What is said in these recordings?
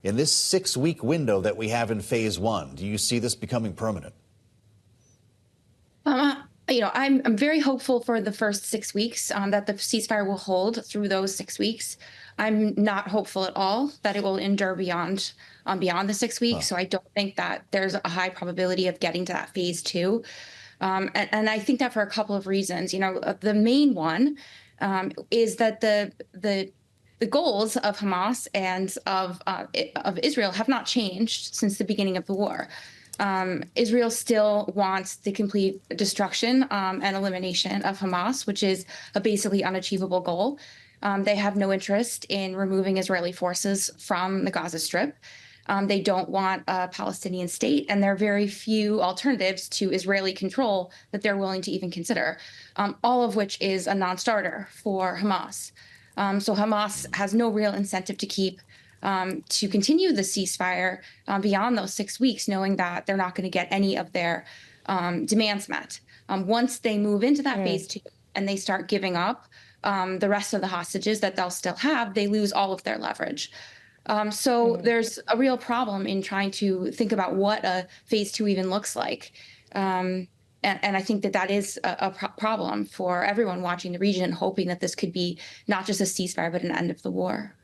In this 6-week window that we have in phase one, do you see this becoming permanent? I'm very hopeful for the first 6 weeks that the ceasefire will hold through those 6 weeks. I'm not hopeful at all that it will endure beyond the 6 weeks. So I don't think that there's a high probability of getting to that phase two. And I think that for a couple of reasons. The main one is that the goals of Hamas and of Israel have not changed since the beginning of the war. Israel still wants the complete destruction and elimination of Hamas, which is a basically unachievable goal. They have no interest in removing Israeli forces from the Gaza Strip. They don't want a Palestinian state, and there are very few alternatives to Israeli control that they're willing to even consider, all of which is a non-starter for Hamas. So Hamas has no real incentive to continue the ceasefire beyond those 6 weeks, knowing that they're not going to get any of their demands met. Once they move into that phase two and they start giving up the rest of the hostages that they'll still have, they lose all of their leverage. So there's a real problem in trying to think about what a phase two even looks like. And I think that is a problem for everyone watching the region, hoping that this could be not just a ceasefire, but an end of the war.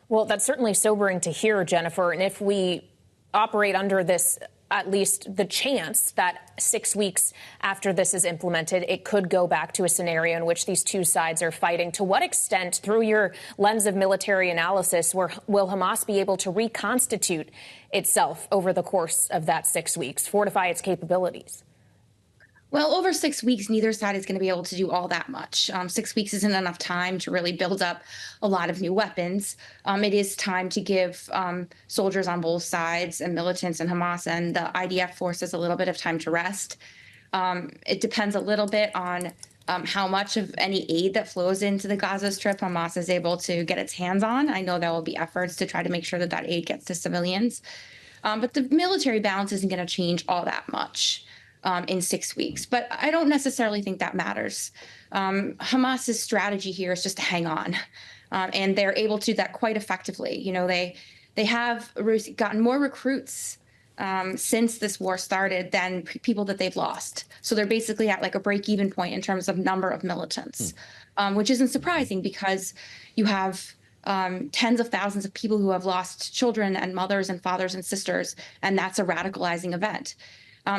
Well, that's certainly sobering to hear, Jennifer. And if we operate under this, at least the chance that 6 weeks after this is implemented, it could go back to a scenario in which these two sides are fighting. To what extent, through your lens of military analysis, will Hamas be able to reconstitute itself over the course of that 6 weeks, fortify its capabilities? Well, over 6 weeks, neither side is going to be able to do all that much. 6 weeks isn't enough time to really build up a lot of new weapons. It is time to give soldiers on both sides and militants and Hamas and the IDF forces a little bit of time to rest. It depends a little bit on how much of any aid that flows into the Gaza Strip Hamas is able to get its hands on. I know there will be efforts to try to make sure that aid gets to civilians. But the military balance isn't going to change all that much in 6 weeks. But I don't necessarily think that matters. Hamas's strategy here is just to hang on. And they're able to do that quite effectively. They have gotten more recruits since this war started than people that they've lost. So they're basically at like a break-even point in terms of number of militants, which isn't surprising because you have tens of thousands of people who have lost children and mothers and fathers and sisters, and that's a radicalizing event.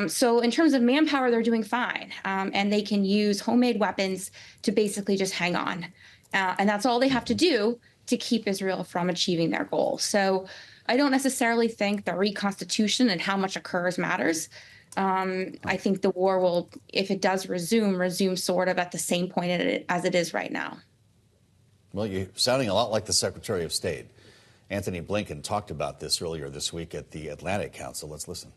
So in terms of manpower, they're doing fine, and they can use homemade weapons to basically just hang on. And that's all they have to do to keep Israel from achieving their goal. So I don't necessarily think the reconstitution and how much occurs matters. I think the war will, if it does resume sort of at the same point as it is right now. Well, you're sounding a lot like the Secretary of State. Antony Blinken talked about this earlier this week at the Atlantic Council. Let's listen.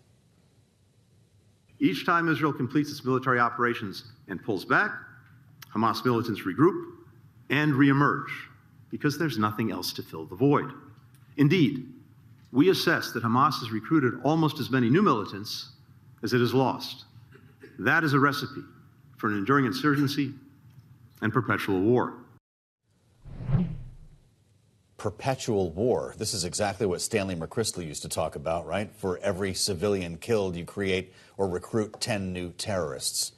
Each time Israel completes its military operations and pulls back, Hamas militants regroup and reemerge because there's nothing else to fill the void. Indeed, we assess that Hamas has recruited almost as many new militants as it has lost. That is a recipe for an enduring insurgency and perpetual war. Perpetual war. This is exactly what Stanley McChrystal used to talk about, right? For every civilian killed, you create or recruit 10 new terrorists.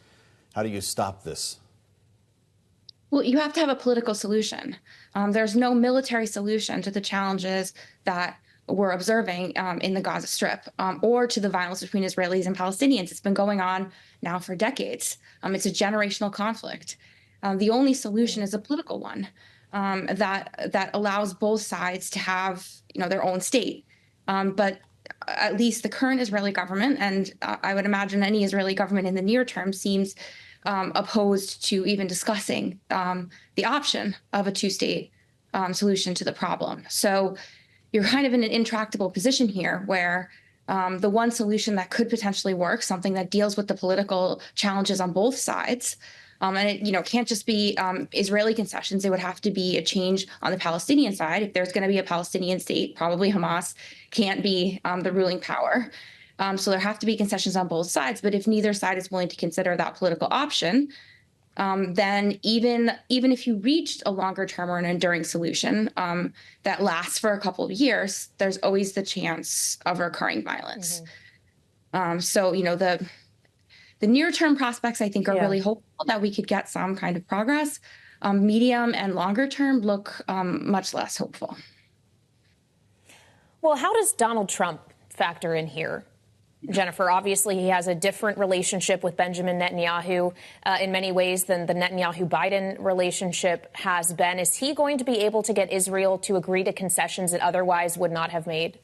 How do you stop this? Well, you have to have a political solution. There's no military solution to the challenges that we're observing in the Gaza Strip or to the violence between Israelis and Palestinians. It's been going on now for decades. It's a generational conflict. The only solution is a political one. That allows both sides to have, their own state. But at least the current Israeli government, and I would imagine any Israeli government in the near term, seems opposed to even discussing the option of a two-state solution to the problem. So you're kind of in an intractable position here where the one solution that could potentially work, something that deals with the political challenges on both sides, and it can't just be Israeli concessions. It would have to be a change on the Palestinian side. If there's going to be a Palestinian state, probably Hamas can't be the ruling power. So there have to be concessions on both sides. But if neither side is willing to consider that political option, then even if you reached a longer term or an enduring solution that lasts for a couple of years, there's always the chance of recurring violence. So, the near-term prospects, I think, are really hopeful that we could get some kind of progress. Medium and longer term look much less hopeful. Well, how does Donald Trump factor in here, Jennifer? Obviously, he has a different relationship with Benjamin Netanyahu in many ways than the Netanyahu-Biden relationship has been. Is he going to be able to get Israel to agree to concessions it otherwise would not have made?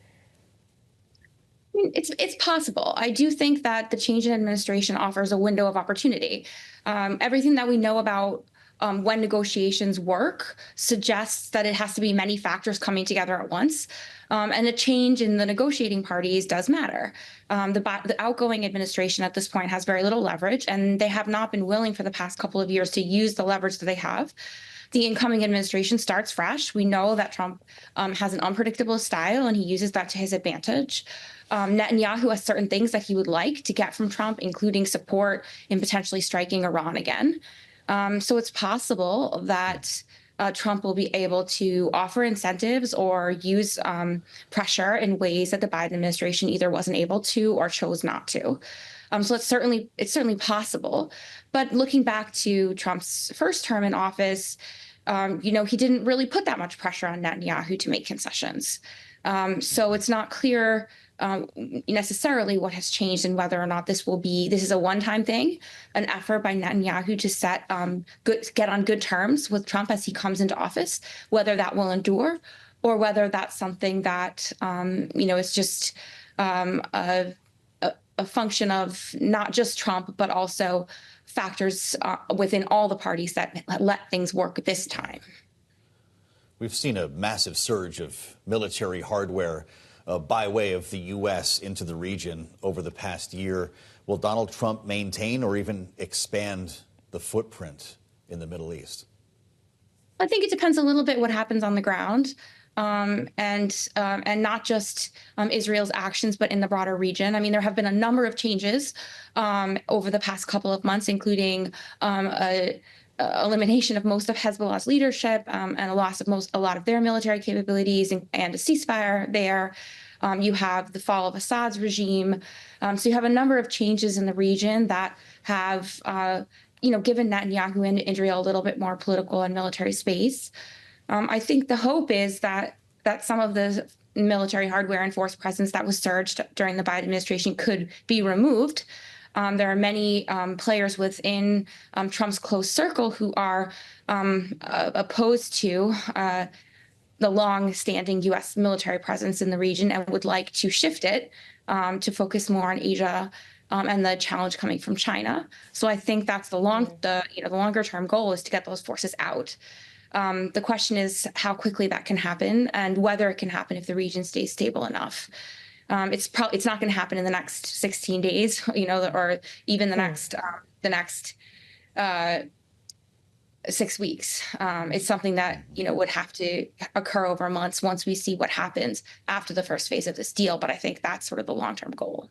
I mean, it's possible. I do think that the change in administration offers a window of opportunity. Everything that we know about when negotiations work suggests that it has to be many factors coming together at once. And a change in the negotiating parties does matter. The outgoing administration at this point has very little leverage, and they have not been willing for the past couple of years to use the leverage that they have. The incoming administration starts fresh. We know that Trump has an unpredictable style, and he uses that to his advantage. Netanyahu has certain things that he would like to get from Trump, including support in potentially striking Iran again. So it's possible that Trump will be able to offer incentives or use pressure in ways that the Biden administration either wasn't able to or chose not to. So it's certainly possible. But looking back to Trump's first term in office, he didn't really put that much pressure on Netanyahu to make concessions. So it's not clear necessarily what has changed and whether or not this is a one-time thing, an effort by Netanyahu to get on good terms with Trump as he comes into office, whether that will endure or whether that's something that, is just a function of not just Trump, but also factors within all the parties that let things work this time. We've seen a massive surge of military hardware by way of the U.S. into the region over the past year. Will Donald Trump maintain or even expand the footprint in the Middle East? I think it depends a little bit what happens on the ground, and not just Israel's actions, but in the broader region. I mean, there have been a number of changes over the past couple of months, including elimination of most of Hezbollah's leadership and a loss of a lot of their military capabilities and a ceasefire there. You have the fall of Assad's regime. So you have a number of changes in the region that have, given Netanyahu and Israel a little bit more political and military space. I think the hope is that some of the military hardware and force presence that was surged during the Biden administration could be removed. There are many players within Trump's close circle who are opposed to the long-standing U.S. military presence in the region and would like to shift it to focus more on Asia and the challenge coming from China. So I think that's the longer-term goal is to get those forces out. The question is how quickly that can happen and whether it can happen if the region stays stable enough. It's not going to happen in the next 16 days, or even the next 6 weeks. It's something that, would have to occur over months once we see what happens after the first phase of this deal. But I think that's sort of the long-term goal.